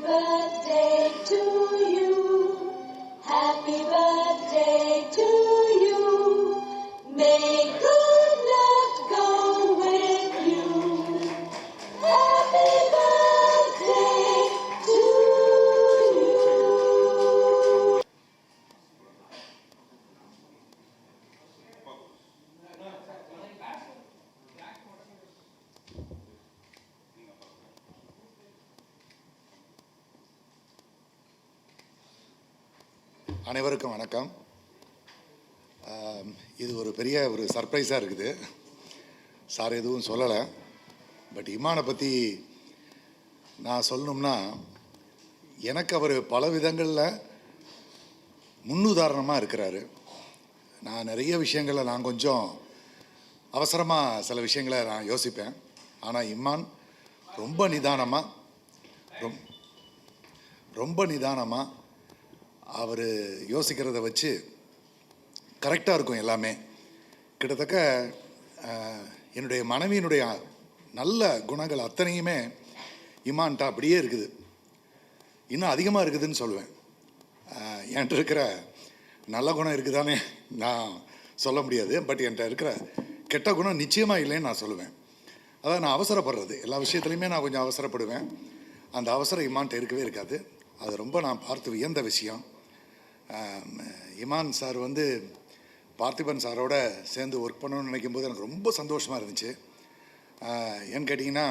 birthday to you. Happy birthday to you. May good luck go with you. Happy birthday to you. அனைவருக்கும் வணக்கம். இது ஒரு பெரிய சர்ப்ரைஸாக இருக்குது. சார் எதுவும் சொல்லலை. பட் இமானை பற்றி நான் சொல்லணும்னா, எனக்கு அவர் பல விதங்களில் முன்னுதாரணமாக இருக்கிறாரு. நான் நிறைய விஷயங்களில் நான் கொஞ்சம் அவசரமாக சில விஷயங்களை நான் யோசிப்பேன். ஆனால் இமான் ரொம்ப நிதானமாக அவர் யோசிக்கிறத வச்சு கரெக்டாக இருக்கும் எல்லாமே. கிட்டத்தட்ட என்னுடைய மனைவியினுடைய நல்ல குணங்கள் அத்தனையுமே இமான்ட்ட அப்படியே இருக்குது. இன்னும் அதிகமாக இருக்குதுன்னு சொல்லுவேன். என்கிட்ட இருக்கிற நல்ல குணம் இருக்குதானே நான் சொல்ல முடியாது. பட் என்கிட்ட இருக்கிற கெட்ட குணம் நிச்சயமாக இல்லைன்னு நான் சொல்லுவேன். அதாவது நான் அவசரப்படுறது, எல்லா விஷயத்துலையுமே நான் கொஞ்சம் அவசரப்படுவேன். அந்த அவசரம் இமான்ட்ட இருக்கவே இருக்காது. அது ரொம்ப நான் பார்த்து வியந்த விஷயம். இமான் சார் பார்த்திபன் சாரோட சேர்ந்து ஒர்க் பண்ணணும்னு நினைக்கும் போது எனக்கு ரொம்ப சந்தோஷமாக இருந்துச்சு. ஏன்னு கேட்டிங்கன்னா,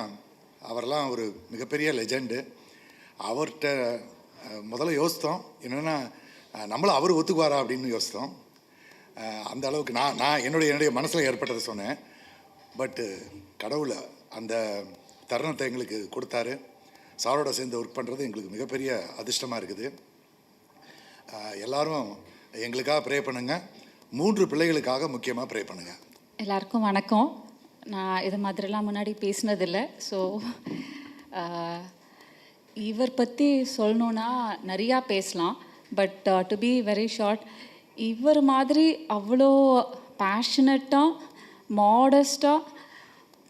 அவரெல்லாம் ஒரு மிகப்பெரிய லெஜெண்டு. அவர்கிட்ட முதல்ல யோசித்தோம் என்னென்னா, நம்மளும் அவர் ஒத்துக்குவாரா அப்படின்னு யோசித்தோம். அந்த அளவுக்கு நான் என்னுடைய மனசில் ஏற்பட்டதை சொன்னேன். பட்டு கடவுள் அந்த தருணத்தை எங்களுக்கு கொடுத்தாரு. சாரோட சேர்ந்து ஒர்க் பண்ணுறது எங்களுக்கு மிகப்பெரிய அதிர்ஷ்டமாக இருக்குது. எல்லாரும் எங்களுக்காக ப்ரே பண்ணுங்கள். 3 பிள்ளைகளுக்காக முக்கியமாக ப்ரே பண்ணுங்கள். எல்லாருக்கும் வணக்கம். நான் இது மாதிரிலாம் முன்னாடி பேசினதில்லை. ஸோ இவர் பற்றி சொல்லணுன்னா நிறையா பேசலாம். But to be very short, இவர் மாதிரி அவ்வளோ பேஷனட்டாக மாடஸ்டாக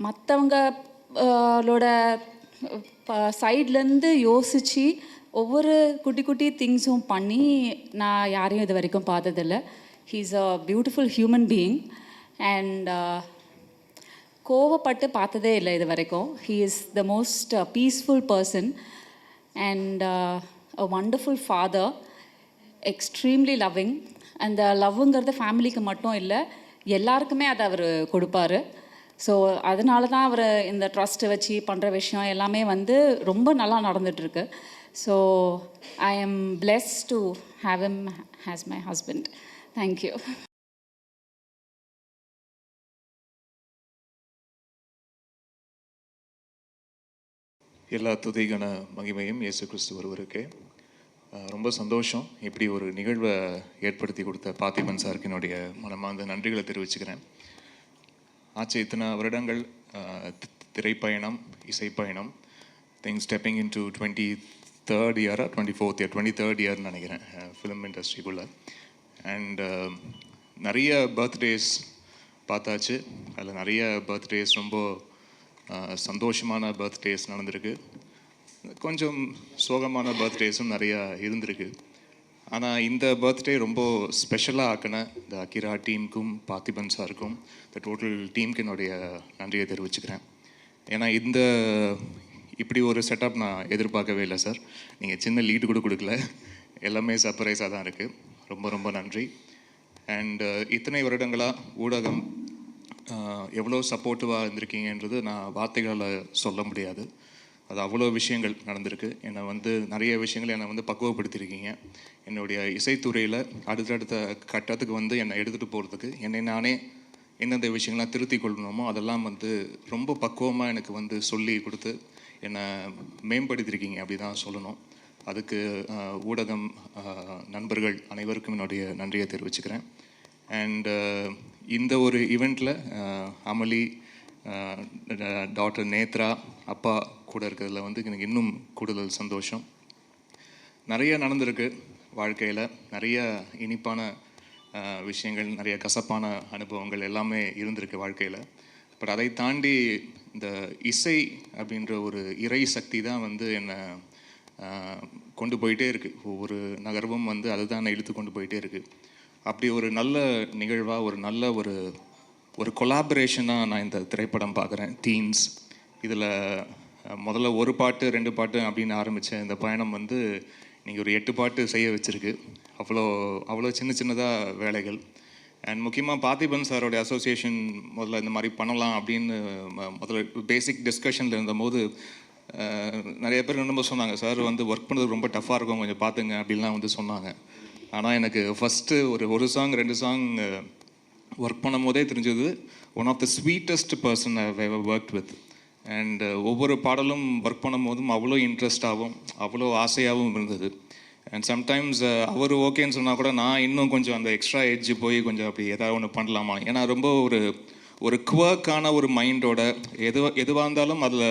மற்றவங்களோட சைட்லேருந்து யோசித்து ஒவ்வொரு குட்டி குட்டி திங்ஸும் பண்ணி நான் யாரையும் இது வரைக்கும் பார்த்ததில்லை. He is a beautiful human being. And கோவப்பட்டு பார்த்ததே இல்லை இது வரைக்கும். He is the most peaceful person and a wonderful father, extremely loving. அந்த லவ்வுங்கிறது ஃபேமிலிக்கு மட்டும் இல்லை, எல்லாருக்குமே அதை அவர் கொடுப்பாரு. ஸோ அதனால தான் அவர் இந்த ட்ரஸ்ட்டை வச்சு பண்ணுற விஷயம் எல்லாமே ரொம்ப நல்லா நடந்துகிட்ருக்கு. So I am blessed to have him as my husband. Thank you. எல்லா துதிகன மகிமையும் இயேசு கிறிஸ்து ஒருவருக்கே. ரொம்ப சந்தோஷம். இப்படி ஒரு நிகழ்வை ஏற்படுத்தி கொடுத்த பார்த்திபன் சாருக்கு என்னுடைய மனமார்ந்த நன்றிகளை தெரிவிச்சுக்கிறேன். ஆச்சு இத்தனை வருடங்கள் திரைப்பயணம், இசைப்பயணம், think stepping in to 23rd year, 24th year, 23rd year நினைக்கிறேன் ஃபிலிம் இண்டஸ்ட்ரிக்குள்ளே. அண்ட் நிறைய பர்த்டேஸ் பார்த்தாச்சு. அதில் நிறைய பர்த்டேஸ் ரொம்ப சந்தோஷமான பர்த்டேஸ் நடந்திருக்கு. கொஞ்சம் சோகமான பர்த்டேஸும் நிறையா இருந்திருக்கு. ஆனால் இந்த பர்த்டே ரொம்ப ஸ்பெஷலாக ஆக்கின இந்த அகிரா டீமுக்கும் பார்த்திபன் சாருக்கும் இந்த டோட்டல் டீமுக்கு என்னுடைய நன்றியை தெரிவிச்சுக்கிறேன். ஏன்னா இப்படி ஒரு செட்டப் நான் எதிர்பார்க்கவே இல்லை சார். நீங்கள் சின்ன லீடு கூட கொடுக்கல, எல்லாமே சர்ப்ரைஸாக தான் இருக்குது. ரொம்ப ரொம்ப நன்றி. அண்ட் இத்தனை வருடங்களாக ஊடகம் எவ்வளோ சப்போர்ட்டிவாக இருந்திருக்கீங்கன்றது நான் வார்த்தைகளால் சொல்ல முடியாது. அது அவ்வளோ விஷயங்கள் நடந்திருக்கு. என்னை நிறைய விஷயங்கள் என்னை பக்குவப்படுத்தியிருக்கீங்க. என்னுடைய இசைத்துறையில் அடுத்தடுத்த கட்டத்துக்கு என்னை எடுத்துகிட்டு போகிறதுக்கு என்னை நானே எந்தெந்த விஷயங்கள்லாம் திருத்தி கொள்ளணுமோ அதெல்லாம் ரொம்ப பக்குவமாக எனக்கு சொல்லி கொடுத்து என்னை மேம்படுத்தியிருக்கீங்க அப்படி தான் சொல்லணும். அதுக்கு ஊடகம் நண்பர்கள் அனைவருக்கும் என்னுடைய நன்றியை தெரிவிச்சுக்கிறேன். அண்ட் இந்த ஒரு ஈவெண்ட்டில் அமளி, டாக்டர் நேத்ரா, அப்பா கூட இருக்கிறதுல எனக்கு இன்னும் கூடுதல் சந்தோஷம். நிறைய நடந்திருக்கு வாழ்க்கையில், நிறைய இனிப்பான விஷயங்கள், நிறைய கசப்பான அனுபவங்கள் எல்லாமே இருந்திருக்கு வாழ்க்கையில். பட் அதை தாண்டி இந்த இசை அப்படின்ற ஒரு இறை சக்தி தான் என்னை கொண்டு போயிட்டே இருக்குது. ஒவ்வொரு நகர்வும் வந்து அதுதான் இழுத்து கொண்டு போயிட்டே இருக்குது. அப்படி ஒரு நல்ல நிகழ்வாக, ஒரு நல்ல ஒரு கொலாபரேஷனாக நான் இந்த திரைப்படம் பார்க்குறேன். டீன்ஸ் இதில் முதல்ல ஒரு பாட்டு 2 பாட்டு அப்படின்னு ஆரம்பித்த இந்த பயணம் வந்து நீங்கள் ஒரு 8 பாட்டு செய்ய வச்சுருக்கு. அவ்வளோ சின்னதாக வேலைகள். அண்ட் முக்கியமாக பார்த்திபன் சாரோடைய அசோசியேஷன் முதல்ல இந்த மாதிரி பண்ணலாம் அப்படின்னு முதல்ல பேசிக் டிஸ்கஷனில் இருந்தபோது நிறைய பேர் என்னமோ சொன்னாங்க, சார் வந்து ஒர்க் பண்ணுறது ரொம்ப டஃப்பாக இருக்கும், கொஞ்சம் பார்த்துங்க அப்படின்லாம் வந்து சொன்னாங்க. ஆனால் எனக்கு ஃபஸ்ட்டு ஒரு சாங் 2 சாங் ஒர்க் பண்ணும் போதே தெரிஞ்சது one of the sweetest person I ever worked with. And ஒவ்வொரு பாடலும் ஒர்க் பண்ணும் போதும் அவ்வளோ இன்ட்ரெஸ்டாகவும் அவ்வளோ ஆசையாகவும் இருந்தது. அண்ட் சம்டைம்ஸ் அவர் ஓகேன்னு சொன்னால் கூட நான் இன்னும் கொஞ்சம் அந்த எக்ஸ்ட்ரா எட்ஜு போய் கொஞ்சம் அப்படி ஏதாவது ஒன்று பண்ணலாமா, ஏன்னா ரொம்ப ஒரு குவர்க்கான ஒரு மைண்டோட எதுவாக இருந்தாலும் அதில்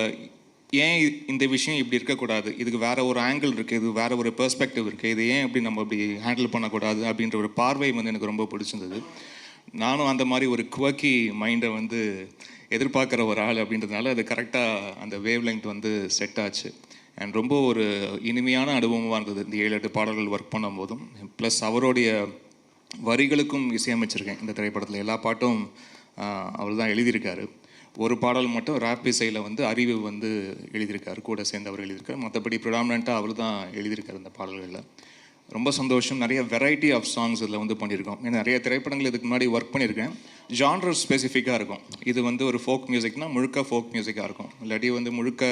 ஏன் இந்த விஷயம் இப்படி இருக்கக்கூடாது, இதுக்கு வேறு ஒரு ஆங்கிள் இருக்குது, இது வேறு ஒரு பெர்ஸ்பெக்டிவ் இருக்குது, இது ஏன் இப்படி நம்ம இப்படி ஹேண்டில் பண்ணக்கூடாது அப்படின்ற ஒரு பார்வை வந்து எனக்கு ரொம்ப பிடிச்சிருந்தது. நானும் அந்த மாதிரி ஒரு குவர்க்கி மைண்டை வந்து எதிர்பார்க்குற ஒரு ஆள் அப்படின்றதுனால அது கரெக்டாக அந்த வேவ் லெங்த் வந்து செட் ஆச்சு. அண்ட் ரொம்ப ஒரு இனிமையான அனுபவமாக இருந்தது இந்த 7-8 பாடல்கள் ஒர்க் பண்ணும் போதும். ப்ளஸ் அவருடைய வரிகளுக்கும் இசையமைச்சிருக்கேன் இந்த திரைப்படத்தில். எல்லா பாட்டும் அவர் தான் எழுதியிருக்காரு. ஒரு பாடல் மட்டும் ராப் இசையில் வந்து அறிவு வந்து எழுதியிருக்காரு, கூட சேர்ந்து அவர் எழுதியிருக்காரு. மற்றபடி ப்ரிடாமினண்ட்டாக அவர் தான் எழுதியிருக்காரு இந்த பாடல்களில். ரொம்ப சந்தோஷம். நிறைய வெரைட்டி ஆஃப் சாங்ஸ் இதில் வந்து பண்ணியிருக்கோம். ஏன்னா நிறைய திரைப்படங்கள் இதுக்கு முன்னாடி ஒர்க் பண்ணியிருக்கேன். ஜான்ரர் ஸ்பெசிஃபிக்காக இருக்கும். இது வந்து ஒரு ஃபோக் மியூசிக்னால் முழுக்க ஃபோக் மியூசிக்காக இருக்கும், இல்லாட்டி வந்து முழுக்க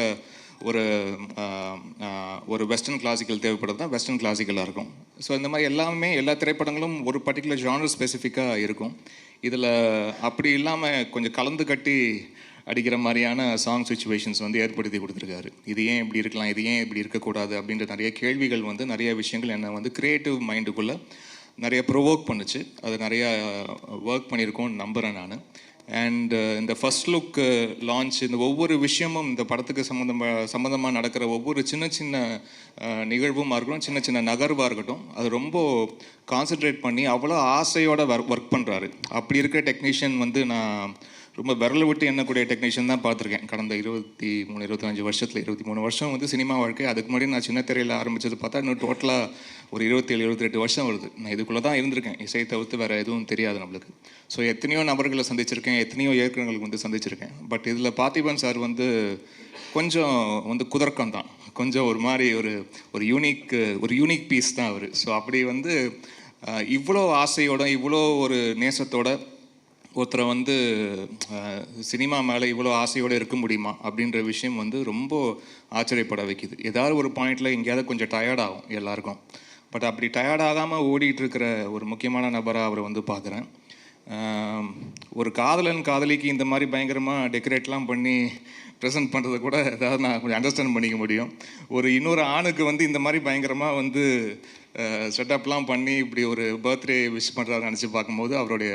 ஒரு வெஸ்டர்ன் கிளாசிக்கல் தேவைப்படுறது தான் வெஸ்டர்ன் கிளாசிக்கலாக இருக்கும். ஸோ இந்த மாதிரி எல்லா திரைப்படங்களும் ஒரு பர்டிகுலர் ஜானர் ஸ்பெசிஃபிக்காக இருக்கும். இதில் அப்படி இல்லாமல் கொஞ்சம் கலந்து கட்டி அடிக்கிற மாதிரியான சாங் சுச்சுவேஷன்ஸ் வந்து ஏற்படுத்தி கொடுத்துருக்காரு. இது ஏன் இப்படி இருக்கலாம், இது ஏன் இப்படி இருக்கக்கூடாது அப்படின்ற நிறைய கேள்விகள் வந்து நிறைய விஷயங்கள் என்னை வந்து க்ரியேட்டிவ் மைண்டுக்குள்ளே நிறைய ப்ரொவோக் பண்ணுச்சு. அது நிறையா ஒர்க் பண்ணியிருக்கோன்னு நம்புகிறேன் நான். அண்ட் இந்த ஃபஸ்ட் லுக் லான்ச், இந்த ஒவ்வொரு விஷயமும் இந்த படத்துக்கு சம்மந்தமாக நடக்கிற ஒவ்வொரு சின்ன நிகழ்வுமாக இருக்கட்டும், சின்ன நகர்வாக இருக்கட்டும், அது ரொம்ப கான்சென்ட்ரேட் பண்ணி அவ்வளோ ஆசையோடு ஒர்க் பண்ணுறாரு. அப்படி இருக்கிற டெக்னீஷியன் வந்து நான் ரொம்ப விரல விட்டு எண்ணக்கூடிய டெக்னீஷியன் தான் பார்த்துருக்கேன் கடந்த 23-25 வருஷத்தில். 23 வருஷம் வந்து சினிமா வாழ்க்கை. அதுக்கு முன்னாடி நான் சின்ன திரையில் ஆரம்பித்தது பார்த்தா இன்னும் டோட்டலாக ஒரு 27-28 வருஷம் வருது. நான் இதுக்குள்ளே தான் இருந்திருக்கேன். இசையை தவிர்த்து வேறு எதுவும் தெரியாது நம்மளுக்கு. ஸோ எத்தனையோ நபர்களை சந்திச்சிருக்கேன், எத்தனையோ இயக்குநர்களுக்கு வந்து சந்திச்சிருக்கேன். பட் இதில் பார்த்திபன் சார் வந்து கொஞ்சம் வந்து குதர்க்கம் தான், கொஞ்சம் ஒரு மாதிரி ஒரு யூனிக் பீஸ் தான் அவர். ஸோ அப்படி வந்து இவ்வளோ ஆசையோட இவ்வளோ ஒரு நேசத்தோட ஒருத்தரை வந்து சினிமா மேலே இவ்வளோ ஆசையோடு இருக்க முடியுமா அப்படின்ற விஷயம் வந்து ரொம்ப ஆச்சரியப்பட வைக்குது. ஏதாவது ஒரு பாயிண்டில் எங்கேயாவது கொஞ்சம் டயர்டாகும் எல்லாருக்கும். பட் அப்படி டயர்டாகாமல் ஓடிட்டு இருக்கிற ஒரு முக்கியமான நபராக அவரை வந்து பார்க்குறேன். ஒரு காதலிக்கு இந்த மாதிரி பயங்கரமாக டெக்கரேட்லாம் பண்ணி ப்ரெசென்ட் பண்ணுறதை கூட ஏதாவது நான் கொஞ்சம் அண்டர்ஸ்டாண்ட் பண்ணிக்க முடியும். இன்னொரு ஆணுக்கு வந்து இந்த மாதிரி பயங்கரமாக வந்து செட்டப்லாம் பண்ணி இப்படி ஒரு பர்த்டே விஷ் பண்ணுறாரு நினச்சி பார்க்கும்போது அவருடைய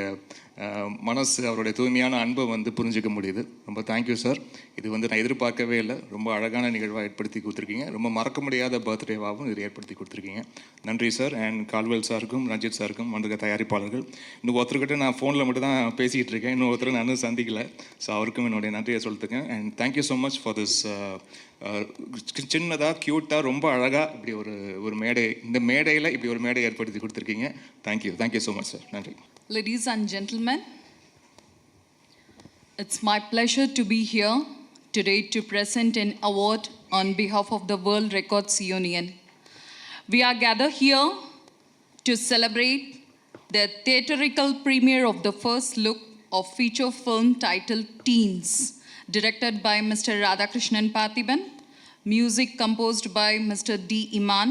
மனசு, அவருடைய தூய்மையான அன்பை வந்து புரிஞ்சிக்க முடியுது. ரொம்ப தேங்க்யூ சார். இது வந்து நான் எதிர்பார்க்கவே இல்லை. ரொம்ப அழகான நிகழ்வாக ஏற்படுத்தி கொடுத்துருக்கீங்க. ரொம்ப மறக்க முடியாத பர்த்டேவாகவும் இது ஏற்படுத்தி கொடுத்துருக்கீங்க. நன்றி சார். அண்ட் கால்வெல் சாருக்கும் ரஞ்சித் சாருக்கும் வந்திருக்க தயாரிப்பாளர்கள். இன்னும் ஒருத்தர்கிட்ட நான் ஃபோனில் மட்டும் தான் பேசிகிட்டு இருக்கேன், இன்னும் ஒருத்தர் நான் சந்திக்கலை. ஸோ அவருக்கும் என்னுடைய நன்றியை சொல்லிட்டுருக்கேன். And thank you so much for this சின்னதாக க்யூட்டாக ரொம்ப அழகாக இப்படி ஒரு மேடை, இந்த மேடையில் இப்படி ஒரு மேடை ஏற்படுத்தி கொடுத்துருக்கீங்க. Thank you so much sir. நன்றி. Ladies and gentlemen, it's my pleasure to be here today to present an award on behalf of the World Records Union. We are gathered here to celebrate the theatrical premiere of the first look of feature film titled Teens, directed by Mr. Radhakrishnan Parthiban, music composed by Mr. D. Iman,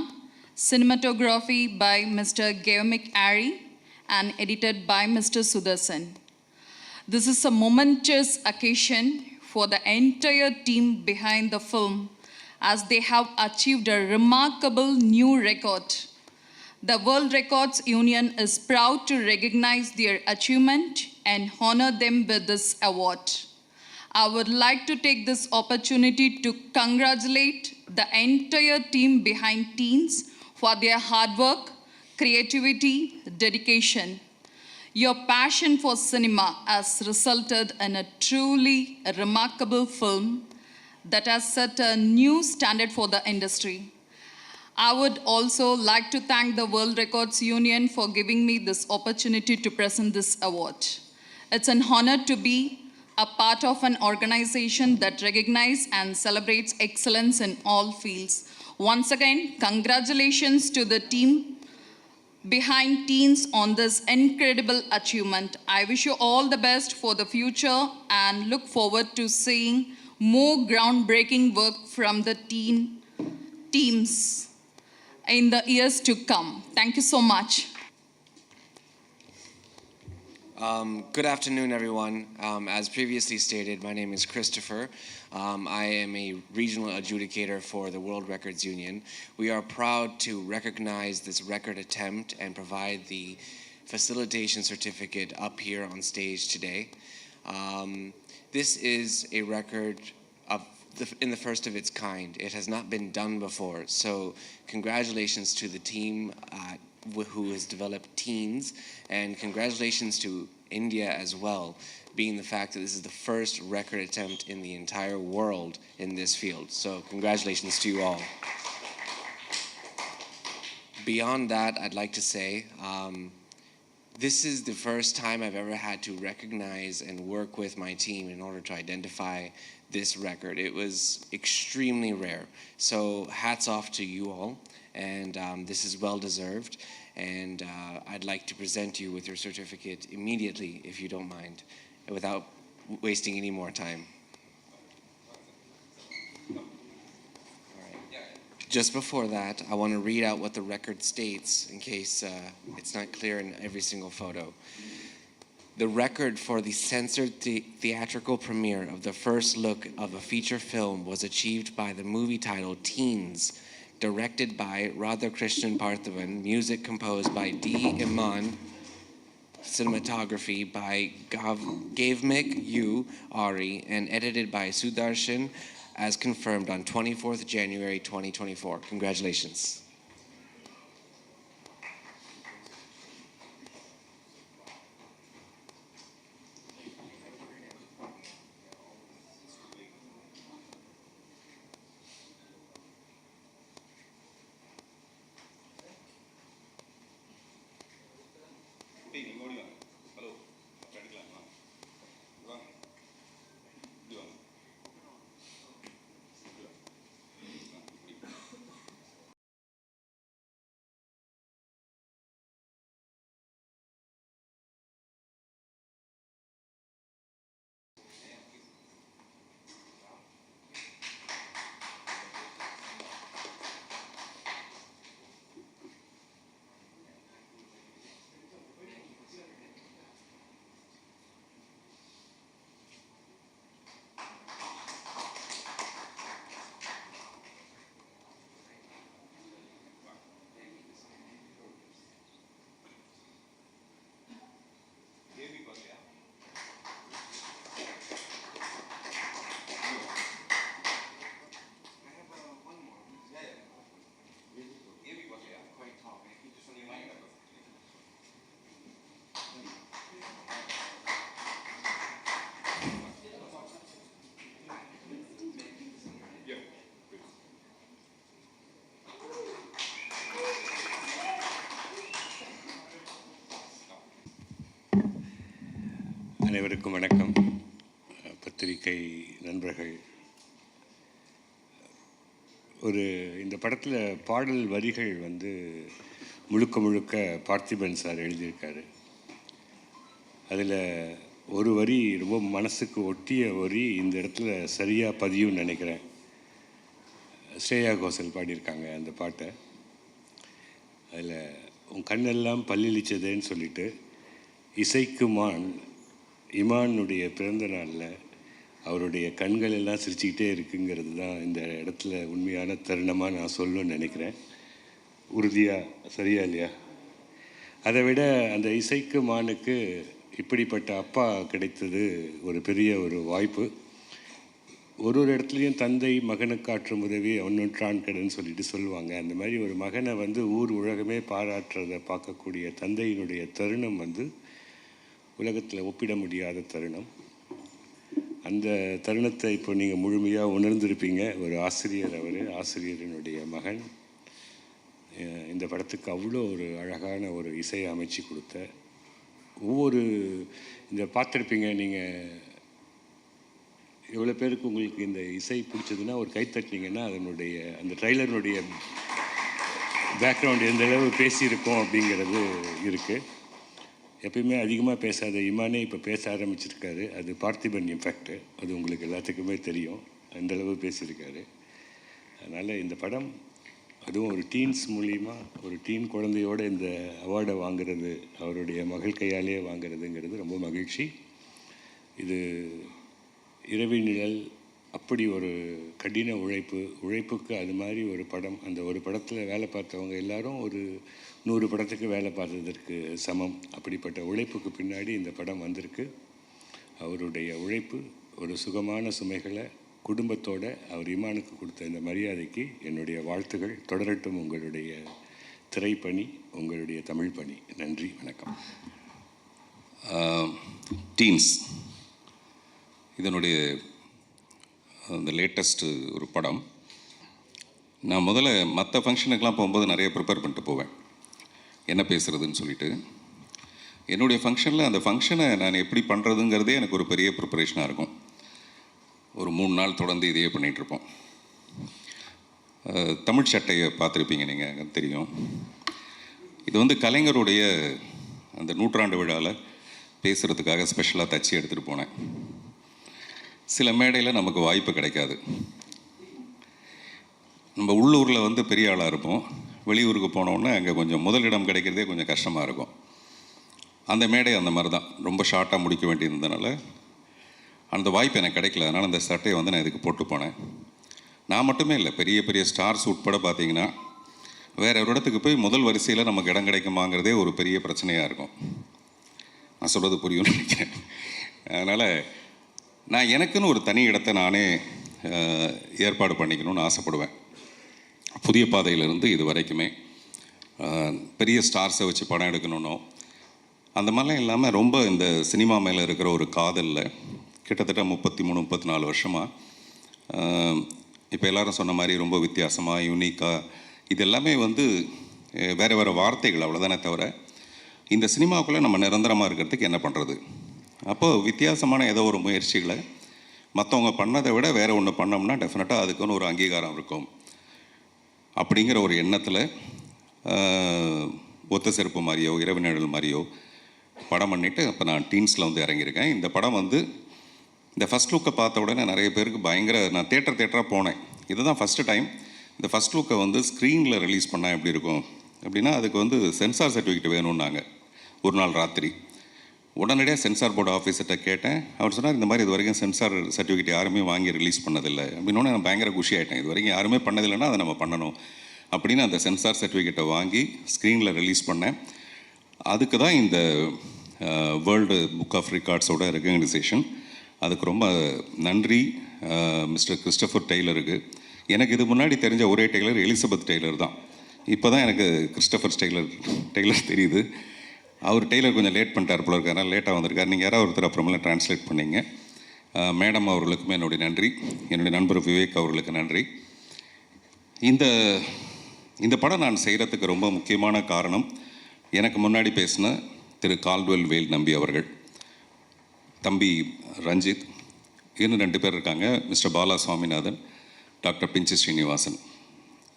cinematography by Mr. Geomik Ari, and edited by Mr. Sudarsan. This is a momentous occasion for the entire team behind the film, as they have achieved a remarkable new record. The World Records Union is proud to recognize their achievement and honor them with this award. I would like to take this opportunity to congratulate the entire team behind Teens for their hard work, creativity, dedication. Your passion for cinema has resulted in a truly remarkable film that has set a new standard for the industry. I would also like to thank the World Records Union for giving me this opportunity to present this award. It's an honor to be a part of an organization that recognizes and celebrates excellence in all fields. Once again, congratulations to the team behind teens on this incredible achievement. I wish you all the best for the future and look forward to seeing more groundbreaking work from the teams in the years to come. Thank you so much. Good afternoon, everyone. As previously stated, my name is Christopher. I am a regional adjudicator for the World Records Union. We are proud to recognize this record attempt and provide the facilitation certificate up here on stage today. This is a record in the first of its kind. It has not been done before, so congratulations to the team who has developed Teens, and congratulations to India as well, being the fact that this is the first record attempt in the entire world in this field. So congratulations to you all. Beyond that, I'd like to say this is the first time I've ever had to recognize and work with my team in order to identify this record. It was extremely rare. So hats off to you all, and this is well deserved. And I'd like to present you with your certificate immediately, if you don't mind, without wasting any more time. Just before that, I want to read out what the record states in case it's not clear in every single photo. The record for the censored theatrical premiere of the first look of a feature film was achieved by the movie title Teens, directed by Radhakrishnan Parthavan, music composed by D. Iman, cinematography by Gavmik U. Ari, and edited by Sudarshan, as confirmed on 24th January 2024. Congratulations. அனைவருக்கும் வணக்கம். பத்திரிகை நண்பர்கள், இந்த படத்தில் பாடல் வரிகள் முழுக்க முழுக்க பார்த்திபன் சார் எழுதியிருக்காரு. அதில் ஒரு வரி ரொம்ப மனசுக்கு ஒட்டிய வரி இந்த இடத்துல சரியாக பதியும்னு நினைக்கிறேன். ஸ்ரேயா கோஷல் பாடியிருக்காங்க அந்த பாட்டை. அதில் உன் கண்ணெல்லாம் பல்லிழிச்சதேன்னு சொல்லிட்டு இசைக்குமான் இமானுடைய பிறந்த நாளில் அவருடைய கண்கள் எல்லாம் சிரிச்சுக்கிட்டே இருக்குங்கிறது தான் இந்த இடத்துல உண்மையான தருணமாக நான் சொல்லணும்னு நினைக்கிறேன். உறுதியாக சரியா இல்லையா? அதை விட அந்த இசைக்குமானுக்கு இப்படிப்பட்ட அப்பா கிடைத்தது ஒரு பெரிய ஒரு வாய்ப்பு. ஒரு இடத்துலையும் தந்தை மகனுக்கு ஆற்றும் உதவி ஒன்னொன்றான் கடன் சொல்லிட்டு சொல்லுவாங்க. அந்த மாதிரி ஒரு மகனை ஊர் உலகமே பாராட்டுறதை பார்க்கக்கூடிய தந்தையினுடைய தருணம் உலகத்தில் ஒப்பிட முடியாத தருணம். அந்த தருணத்தை இப்போ நீங்கள் முழுமையாக உணர்ந்திருப்பீங்க. ஒரு ஆசிரியர், ஆசிரியரினுடைய மகன். இந்த படத்துக்கு அவ்வளோ ஒரு அழகான ஒரு இசையை அமைச்சு கொடுத்த ஒவ்வொரு இந்த பார்த்துருப்பீங்க நீங்கள், எவ்வளோ பேருக்கு உங்களுக்கு இந்த இசை பிடிச்சதுன்னா ஒரு கை தட்டினீங்கன்னா அதனுடைய அந்த ட்ரைலருடைய பேக்ரவுண்ட் எந்த அளவு பேசியிருக்கோம் அப்படிங்கிறது இருக்குது. எப்பயுமே அதிகமாக பேசாத இமானே இப்போ பேச ஆரம்பிச்சிருக்காரு. அது பார்த்திபன் இம்பேக்ட், அது உங்களுக்கு எல்லாத்துக்குமே தெரியும். அந்தளவு பேசியிருக்காரு. அதனால் இந்த படம் அதுவும் ஒரு டீன்ஸ் மூலிமா ஒரு டீன் குழந்தையோடு இந்த அவார்டை வாங்குறது, அவருடைய மகள் கையாலேயே வாங்குறதுங்கிறது ரொம்ப மகிழ்ச்சி. இது இரவி நிழல் அப்படி ஒரு கடின உழைப்புக்கு அது மாதிரி ஒரு படம். அந்த ஒரு படத்தில் வேலை பார்த்தவங்க எல்லாரும் ஒரு 100 படத்துக்கு வேலை பார்த்ததற்கு சமம். அப்படிப்பட்ட உழைப்புக்கு பின்னாடி இந்த படம் வந்திருக்கு. அவருடைய உழைப்பு ஒரு சுகமான சுமைகளை குடும்பத்தோடு அவர் இமானுக்கு கொடுத்த இந்த மரியாதைக்கு என்னுடைய வாழ்த்துகள். தொடரட்டும் உங்களுடைய திரைப்பணி, உங்களுடைய தமிழ் பணி. நன்றி, வணக்கம். டீன்ஸ் இதனுடைய அந்த லேட்டஸ்ட்டு ஒரு படம். நான் முதல்ல மற்ற ஃபங்க்ஷனுக்கெலாம் போகும்போது நிறைய ப்ரிப்பேர் பண்ணிட்டு போவேன், என்ன பேசுகிறதுன்னு சொல்லிட்டு. என்னுடைய ஃபங்க்ஷனில் அந்த ஃபங்க்ஷனை நான் எப்படி பண்ணுறதுங்கிறதே எனக்கு ஒரு பெரிய ப்ரிப்பரேஷனாக இருக்கும். ஒரு 3 நாள் தொடர்ந்து இதையே பண்ணிகிட்ருப்போம். தமிழ் சட்டையை பார்த்துருப்பீங்க நீங்கள், தெரியும். இது வந்து கலைஞருடைய அந்த 100ஆண்டு விழாவில் பேசுகிறதுக்காக ஸ்பெஷலாக தச்சு எடுத்துகிட்டு போனேன். சில மேடையில் நமக்கு வாய்ப்பு கிடைக்காது. நம்ம உள்ளூரில் வந்து பெரிய ஆளாக இருப்போம், வெளியூருக்கு போனோன்னே அங்கே கொஞ்சம் முதலிடம் கிடைக்கிறதே கொஞ்சம் கஷ்டமாக இருக்கும். அந்த மேடை அந்த மாதிரி தான், ரொம்ப ஷார்ட்டாக முடிக்க வேண்டியிருந்ததுனால அந்த வாய்ப்பு எனக்கு கிடைக்கல. அதனால் அந்த சட்டையை வந்து நான் இதுக்கு போட்டு போனேன். நான் மட்டுமே இல்லை, பெரிய பெரிய ஸ்டார்ஸ் உட்பட பார்த்தீங்கன்னா வேறு ஒரு இடத்துக்கு போய் முதல் வரிசையில் நமக்கு இடம் கிடைக்குமாங்கிறதே ஒரு பெரிய பிரச்சனையாக இருக்கும். நான் சொல்கிறது புரியும்னு நினைக்கிறேன். அதனால் நான் எனக்குன்னு ஒரு தனி இடத்தை நானே ஏற்பாடு பண்ணிக்கணும்னு ஆசைப்படுவேன். புதிய பாதையிலிருந்து இது வரைக்குமே பெரிய ஸ்டார்ஸை வச்சு படம் எடுக்கணுன்னோ அந்த மாதிரிலாம் இல்லாமல் ரொம்ப இந்த சினிமா மேலே இருக்கிற ஒரு காதலில் கிட்டத்தட்ட 33-34 வருஷமாக இப்போ எல்லோரும் சொன்ன மாதிரி ரொம்ப வித்தியாசமாக யூனிக்காக இது எல்லாமே வந்து வேறு வேறு வார்த்தைகள் அவ்வளோதானே தவிர இந்த சினிமாவுக்குள்ளே நம்ம நிரந்தரமாக இருக்கிறதுக்கு என்ன பண்ணுறது. அப்போது வித்தியாசமான ஏதோ ஒரு முயற்சிகளை மற்றவங்க பண்ணதை விட வேறு ஒன்று பண்ணோம்னா டெஃபினட்டாக அதுக்குன்னு ஒரு அங்கீகாரம் இருக்கும் அப்படிங்கிற ஒரு எண்ணத்தில் ஒத்த செருப்பு மாதிரியோ இரவு நிழல் மாதிரியோ படம் பண்ணிவிட்டு இப்போ நான் டீன்ஸில் வந்து இறங்கியிருக்கேன். இந்த படம் வந்து இந்த ஃபஸ்ட் லுக்கை பார்த்த உடனே நிறைய பேருக்கு நான் தேட்டராக போனேன். இதுதான் ஃபஸ்ட்டு டைம் இந்த ஃபஸ்ட் லுக்கை வந்து ஸ்க்ரீனில் ரிலீஸ் பண்ணால் எப்படி இருக்கும் அப்படின்னா அதுக்கு வந்து சென்சார் சர்டிஃபிகேட் வேணும்னாங்க. ஒரு நாள் ராத்திரி உடனடியாக சென்சார் போர்டு ஆஃபீஸர்கிட்ட கேட்டேன். அவர் சொன்னார், இந்த மாதிரி இது வரைக்கும் சென்சார் சர்டிஃபிகேட் யாருமே வாங்கி ரிலீஸ் பண்ணதில்லை அப்படின்னோடனே நான் பயங்கர குஷி ஆகிட்டேன். இது வரைக்கும் யாருமே பண்ணதில்லைன்னா அதை நம்ம பண்ணணும் அப்படின்னு அந்த சென்சார் சர்டிஃபிகேட்டை வாங்கி ஸ்க்ரீனில் ரிலீஸ் பண்ணேன். அதுக்கு தான் இந்த வேர்ல்டு புக் ஆஃப் ரெக்கார்ட்ஸோட ரெகக்னைசேஷன். அதுக்கு ரொம்ப நன்றி மிஸ்டர் கிறிஸ்டோஃபர் டெய்லருக்கு. எனக்கு இது முன்னாடி தெரிஞ்ச ஒரே டெய்லர் எலிசபெத் டெய்லர் தான். இப்போ தான் எனக்கு கிறிஸ்டோஃபர் டெய்லர் தெரியுது. அவர் டெய்லர் கொஞ்சம் லேட் பண்ணிட்டார் போல இருக்கார், அதனால் லேட்டாக வந்திருக்கார். நீங்கள் யாராவது ஒருத்தர் அப்புறமெல்லாம் ட்ரான்ஸ்லேட் பண்ணிங்க. மேடம் அவர்களுக்குமே என்னுடைய நன்றி, என்னுடைய நண்பர் விவேக் அவர்களுக்கு நன்றி. இந்த படம் நான் செய்கிறதுக்கு ரொம்ப முக்கியமான காரணம் எனக்கு முன்னாடி பேசின திரு கால்டுவெல் வேல் நம்பி அவர்கள், தம்பி ரஞ்சித், இன்னும் 2 பேர் இருக்காங்க, மிஸ்டர் பாலா சுவாமிநாதன், டாக்டர் பிஞ்சி ஸ்ரீனிவாசன்.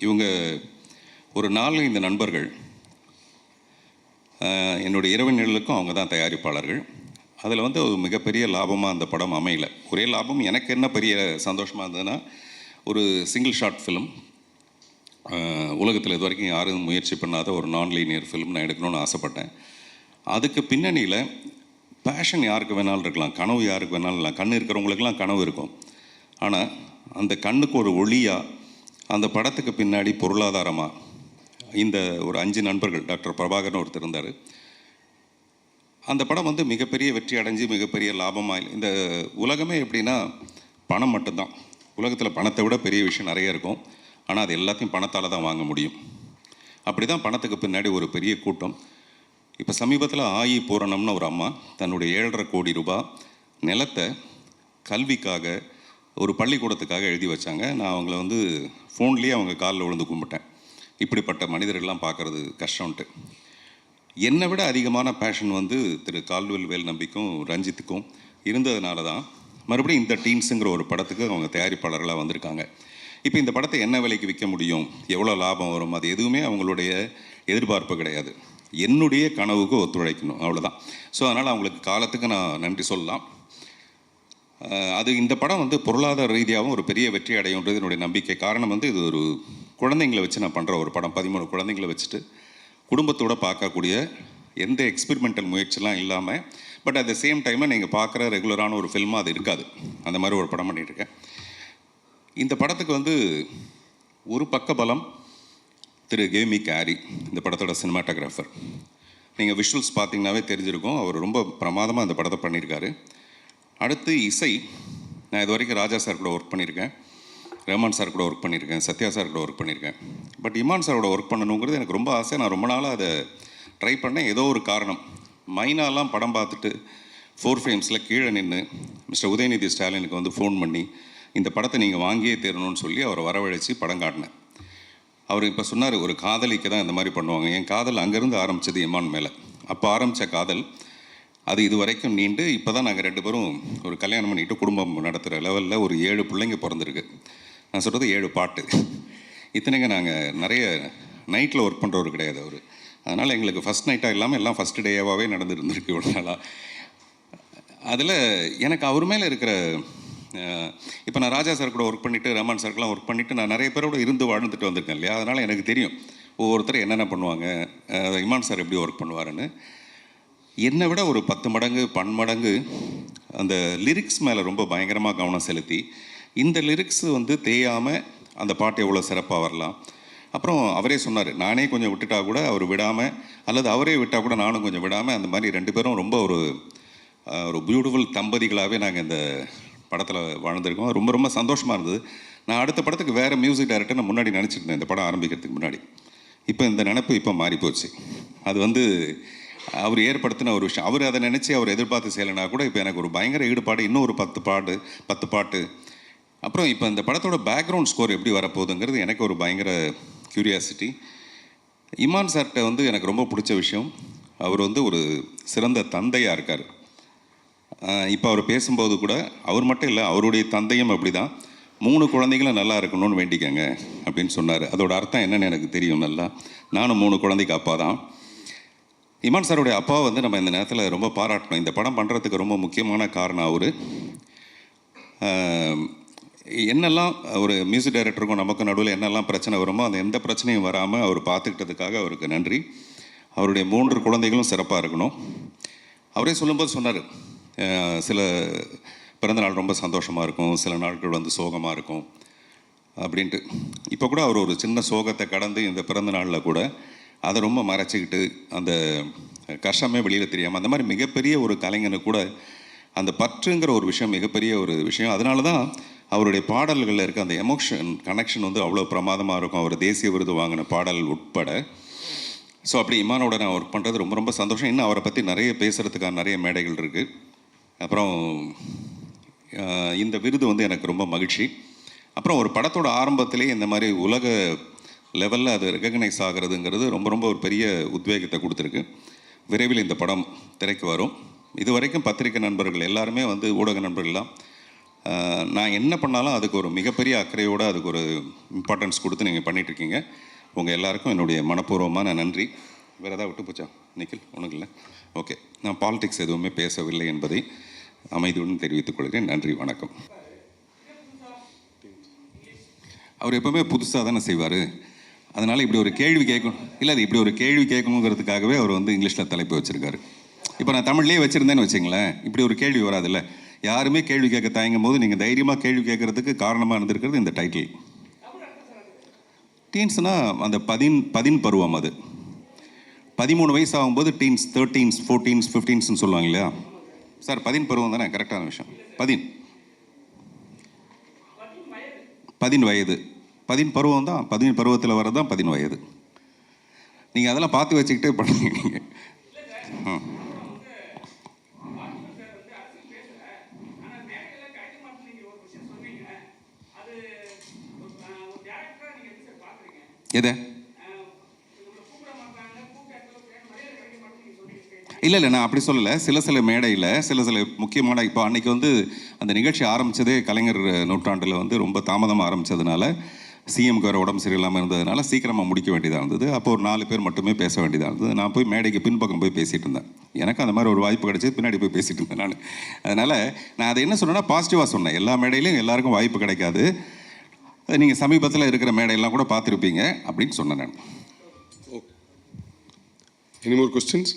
இவங்க ஒரு 4-5 நண்பர்கள். என்னுடைய இரவு நிழலுக்கும் அவங்க தான் தயாரிப்பாளர்கள். அதில் வந்து ஒரு மிகப்பெரிய லாபமாக அந்த படம் அமையல. ஒரே லாபம் எனக்கு என்ன பெரிய சந்தோஷமாக இருந்ததுன்னா, ஒரு சிங்கிள் ஷார்ட் ஃபிலிம், உலகத்தில் இது வரைக்கும் யாரும் முயற்சி பண்ணாத ஒரு நான் லீனியர் ஃபிலிம் நான் எடுக்கணும்னு ஆசைப்பட்டேன். அதுக்கு பின்னணியில் பேஷன் யாருக்கு வேணாலும் இருக்கலாம், கனவு யாருக்கு வேணாலும் இல்லை. கண் இருக்கிறவங்களுக்கெல்லாம் கனவு இருக்கும். ஆனால் அந்த கண்ணுக்கு ஒரு ஒளியாக அந்த படத்துக்கு பின்னாடி பொருளாதாரமாக இந்த ஒரு 5 நண்பர்கள், டாக்டர் பிரபாகர்னு ஒருத்தர் இருந்தார். அந்த படம் வந்து மிகப்பெரிய வெற்றி அடைஞ்சு மிகப்பெரிய லாபமாக, இந்த உலகமே எப்படின்னா பணம் மட்டும்தான். உலகத்தில் பணத்தை விட பெரிய விஷயம் நிறைய இருக்கும். ஆனால் அது எல்லாத்தையும் பணத்தால் தான் வாங்க முடியும். அப்படி தான் பணத்துக்கு பின்னாடி ஒரு பெரிய கூட்டம். இப்போ சமீபத்தில் ஆயி பூரணம்னு ஒரு அம்மா தன்னுடைய 7.5 கோடி ரூபாய் நிலத்தை கல்விக்காக ஒரு பள்ளிக்கூடத்துக்காக எழுதி வச்சாங்க. நான் அவங்கள வந்து ஃபோன்லேயே அவங்க காலில் விழுந்து கும்பிட்டேன். இப்படிப்பட்ட மனிதர்கள்லாம் பார்க்குறது கஷ்டம்ன்ட்டு. என்னை விட அதிகமான பேஷன் வந்து திரு கால்வெல் வேல் நம்பிக்கும் ரஞ்சித்துக்கும் இருந்ததுனால தான் மறுபடியும் இந்த டீன்ஸுங்கிற ஒரு படத்துக்கு அவங்க தயாரிப்பாளர்களாக வந்திருக்காங்க. இப்போ இந்த படத்தை என்ன விலைக்கு விற்க முடியும், எவ்வளோ லாபம் வரும், அது எதுவுமே அவங்களுடைய எதிர்பார்ப்பு கிடையாது. என்னுடைய கனவுக்கு ஒத்துழைக்கணும், அவ்வளோதான். ஸோ அதனால் அவங்களுக்கு காலத்துக்கு நான் நன்றி சொல்லலாம். அது இந்த படம் வந்து பொருளாதார ரீதியாகவும் ஒரு பெரிய வெற்றி அடையுன்றது என்னுடைய நம்பிக்கை. காரணம் வந்து இது ஒரு குழந்தைங்களை வச்சு நான் பண்ணுற ஒரு படம். 13 குழந்தைங்களை வச்சுட்டு குடும்பத்தோடு பார்க்கக்கூடிய எந்த எக்ஸ்பெரிமெண்டல் முயற்சிலாம் இல்லாமல், பட் அட் த சேம் டைமில் நீங்கள் பார்க்குற ரெகுலரான ஒரு ஃபில்மாக அது இருக்காது. அந்த மாதிரி ஒரு படம் பண்ணிகிட்ருக்கேன். இந்த படத்துக்கு வந்து ஒரு பக்க பலம் திரு கேமி கேரி, இந்த படத்தோட சினிமாட்டோகிராஃபர். நீங்கள் விஷுவல்ஸ் பார்த்தீங்கன்னாவே தெரிஞ்சிருக்கும், அவர் ரொம்ப பிரமாதமாக இந்த படத்தை பண்ணியிருக்காரு. அடுத்து இசை. நான் இது வரைக்கும் ராஜா சார் கூட ஒர்க் பண்ணியிருக்கேன், ரஹ்மான் சார் கூட ஒர்க் பண்ணியிருக்கேன், சத்யா சார் கூட ஒர்க் பண்ணியிருக்கேன். பட் இமான் சாரோட ஒர்க் பண்ணணுங்கிறது எனக்கு ரொம்ப ஆசை. நான் ரொம்ப நாளாக அதை ட்ரை பண்ணேன். ஏதோ ஒரு காரணம், மைனாலாம் படம் பார்த்துட்டு 4 ஃப்ரேம்ஸில் கீழே நின்று மிஸ்டர் உதயநிதி ஸ்டாலினுக்கு வந்து ஃபோன் பண்ணி இந்த படத்தை நீங்கள் வாங்கியே தரணும்னு சொல்லி அவரை வரவழைச்சி படம் காட்டினேன். அவர் இப்போ சொன்னார், ஒரு காதலிக்கு தான் இந்த மாதிரி பண்ணுவாங்க. என் காதல் அங்கேருந்து ஆரம்பித்தது இமான் மேலே. அப்போ ஆரம்பித்த காதல் அது இது வரைக்கும் நீண்டு இப்போ தான் நாங்கள் 2 பேரும் ஒரு கல்யாணம் பண்ணிக்கிட்டு குடும்பம் நடத்துகிற லெவலில் ஒரு 7 பிள்ளைங்க பிறந்திருக்கு. நான் சொல்கிறது 7 பாட்டு. இத்தனைங்க நாங்கள் நிறைய நைட்டில் ஒர்க் பண்ணுறவர் கிடையாது அவர். அதனால் எங்களுக்கு ஃபஸ்ட் நைட்டாக இல்லாமல் எல்லாம் ஃபஸ்ட்டு டேவாகவே நடந்துருந்துருக்கு இவ்வளோ நாளாக. அதில் எனக்கு அவர் மேலே இருக்கிற இப்போ நான் ராஜா சார் கூட ஒர்க் பண்ணிவிட்டு ரஹ்மான் சாருக்கெலாம் ஒர்க் பண்ணிவிட்டு நான் நிறைய பேரோட இருந்து வாழ்ந்துட்டு வந்திருக்கேன் இல்லையா. அதனால் எனக்கு தெரியும் ஒவ்வொருத்தர் என்னென்ன பண்ணுவாங்க, இமான் சார் எப்படி ஒர்க் பண்ணுவாருன்னு. என்னை விட ஒரு 10 மடங்கு 12 மடங்கு அந்த லிரிக்ஸ் மேலே ரொம்ப பயங்கரமாக கவனம் செலுத்தி, இந்த லிரிக்ஸ் வந்து தேயாமல் அந்த பாட்டு எவ்வளோ சிறப்பாக வரலாம். அப்புறம் அவரே சொன்னார், நானே கொஞ்சம் விட்டுட்டா கூட அவர் விடாமல், அல்லது அவரே விட்டால் கூட நானும் கொஞ்சம் விடாமல், அந்த மாதிரி 2 பேரும் ரொம்ப ஒரு பியூட்டிஃபுல் தம்பதிகளாகவே நாங்கள் இந்த படத்தில் வாழ்ந்திருக்கோம். ரொம்ப ரொம்ப சந்தோஷமாக இருந்தது. நான் அடுத்த படத்துக்கு வேறு மியூசிக் டைரக்டர் நான் முன்னாடி நினச்சிருந்தேன் இந்த படம் ஆரம்பிக்கிறதுக்கு முன்னாடி. இப்போ இந்த நினப்பு இப்போ மாறிப்போச்சு. அது வந்து அவர் ஏற்படுத்தின ஒரு விஷயம். அவர் அதை நினச்சி அவர் எதிர்பார்த்து செய்யலைனா கூட இப்போ எனக்கு ஒரு பயங்கர ஈடுபாடு. இன்னும் ஒரு 10 பாட்டு. அப்புறம் இப்போ இந்த படத்தோட பேக்ரவுண்ட் ஸ்கோர் எப்படி வரப்போகுதுங்கிறது எனக்கு ஒரு பயங்கர க்யூரியாசிட்டி. இமான் சார்கிட்ட வந்து எனக்கு ரொம்ப பிடிச்ச விஷயம், அவர் வந்து ஒரு சிறந்த தந்தையாக இருக்கார். இப்போ அவர் பேசும்போது கூட அவர் மட்டும் இல்லை, அவருடைய தந்தையும் அப்படி தான் 3 குழந்தைகளும் நல்லா இருக்கணும்னு வேண்டிக்கங்க அப்படின்னு சொன்னார். அதோட அர்த்தம் என்னென்னு எனக்கு தெரியும் நல்லா. நானும் 3 குழந்தைக்கு அப்பா தான். இமான் சாருடைய அப்பா வந்து நம்ம இந்த நேரத்தில் ரொம்ப பாராட்டணும். இந்த படம் பண்ணுறதுக்கு ரொம்ப முக்கியமான காரணம் அவர். என்னெல்லாம் ஒரு மியூசிக் டைரக்டருக்கும் நமக்கு நடுவில் என்னெல்லாம் பிரச்சனை வருமோ அந்த எந்த பிரச்சனையும் வராமல் அவர் பார்த்துக்கிட்டதுக்காக அவருக்கு நன்றி. அவருடைய 3 குழந்தைகளும் சிறப்பாக இருக்கணும். அவரே சொல்லும்போது சொன்னார், சில பிறந்தநாள் ரொம்ப சந்தோஷமாக இருக்கும், சில நாட்கள் வந்து சோகமாக இருக்கும் அப்படின்ட்டு. இப்போ கூட அவர் ஒரு சின்ன சோகத்தை கடந்து இந்த பிறந்த நாளில் கூட அதை ரொம்ப மறைச்சிக்கிட்டு அந்த கஷ்டமே வெளியில் தெரியாமல், அந்த மாதிரி மிகப்பெரிய ஒரு கலைஞனுக்கு கூட அந்த பற்றுங்கிற ஒரு விஷயம் மிகப்பெரிய ஒரு விஷயம். அதனால தான் அவருடைய பாடல்களில் இருக்க அந்த எமோஷன் கனெக்ஷன் வந்து அவ்வளோ பிரமாதமாக இருக்கும். அவர் தேசிய விருது வாங்கின பாடல் உட்பட. ஸோ அப்படி இமானோட நான் ஒர்க் பண்ணுறது ரொம்ப ரொம்ப சந்தோஷம். இன்னும் அவரை பற்றி நிறைய பேசுகிறதுக்கான நிறைய மேடைகள் இருக்குது. அப்புறம் இந்த விருது வந்து எனக்கு ரொம்ப மகிழ்ச்சி. அப்புறம் ஒரு படத்தோட ஆரம்பத்திலே இந்த மாதிரி உலக லெவலில் அது ரெகக்னைஸ் ஆகிறதுங்கிறது ரொம்ப ரொம்ப ஒரு பெரிய உத்வேகத்தை கொடுத்துருக்கு. விரைவில் இந்த படம் திரைக்கு வரும். இது வரைக்கும் பத்திரிகை நண்பர்கள் எல்லாருமே வந்து ஊடக நண்பர்கள்லாம் நான் என்ன பண்ணாலும் அதுக்கு ஒரு மிகப்பெரிய அக்கறையோடு அதுக்கு ஒரு இம்பார்ட்டன்ஸ் கொடுத்து நீங்கள் பண்ணிகிட்ருக்கீங்க. உங்கள் எல்லாருக்கும் என்னுடைய மனப்பூர்வமான நன்றி. வேறு ஏதாவது விட்டு போச்சா நிக்கில்? ஒன்றும் இல்லை. ஓகே, நான் பாலிடிக்ஸ் எதுவுமே பேசவில்லை என்பதை அமைதியுடன் தெரிவித்துக் கொள்கிறேன். நன்றி, வணக்கம். அவர் எப்போவுமே புதுசாக தானே செய்வார். அதனால் இப்படி ஒரு கேள்வி கேட்கணும் இல்லை, அது இப்படி ஒரு கேள்வி கேட்கணுங்கிறதுக்காகவே அவர் வந்து இங்கிலீஷில் தலைப்பு வச்சுருக்காரு. இப்போ நான் தமிழ்லேயே வச்சுருந்தேன்னு வச்சுங்களேன், இப்படி ஒரு கேள்வி வராதில்ல. யாருமே கேள்வி கேட்க தயங்கும் போது நீங்கள் தைரியமாக கேள்வி கேட்குறதுக்கு காரணமாக இருந்திருக்கிறது இந்த டைட்டில். டீன்ஸ்னால் அந்த 13 பருவம். அது 13 வயசு ஆகும்போது டீன்ஸ், 13s 14s 15ஸ்ன்னு சொல்லுவாங்க இல்லையா சார்? 13 பருவம் தானே கரெக்டான விஷயம். 13 வயது 13 பருவம் தான். 13 பருவத்தில் வரது தான் 13 வயது. நீங்கள் அதெல்லாம் பார்த்து வச்சுக்கிட்டே பண்ணுவீங்க நீங்கள். எதை இல்லை நான் அப்படி சொல்லலை. சில மேடையில் சில முக்கியமான இப்போ அன்றைக்கி வந்து அந்த நிகழ்ச்சி ஆரம்பித்ததே கலைஞர் நூற்றாண்டில் வந்து ரொம்ப தாமதமாக ஆரம்பித்ததுனால சிஎம்க்கு வேறு உடம்பு சரியில்லாமல் இருந்ததுனால சீக்கிரமாக முடிக்க வேண்டியதாக இருந்தது. அப்போ ஒரு 4 பேர் மட்டுமே பேச வேண்டியதாக இருந்தது. நான் போய் மேடைக்கு பின்பக்கம் போய் பேசிகிட்டு இருந்தேன். எனக்கு அந்த மாதிரி ஒரு வாய்ப்பு கிடச்சி பின்னாடி போய் பேசிகிட்டு இருந்தேன் நான். அதனால் நான் அதை என்ன சொன்னேன்னா பாசிட்டிவாக சொன்னேன். எல்லா மேடையிலையும் எல்லாருக்கும் வாய்ப்பு கிடைக்காது, நீங்கள் சமீபத்தில் இருக்கிற மேடையெல்லாம் கூட பார்த்துருப்பீங்க அப்படின்னு சொன்னேன் நான். Any more questions?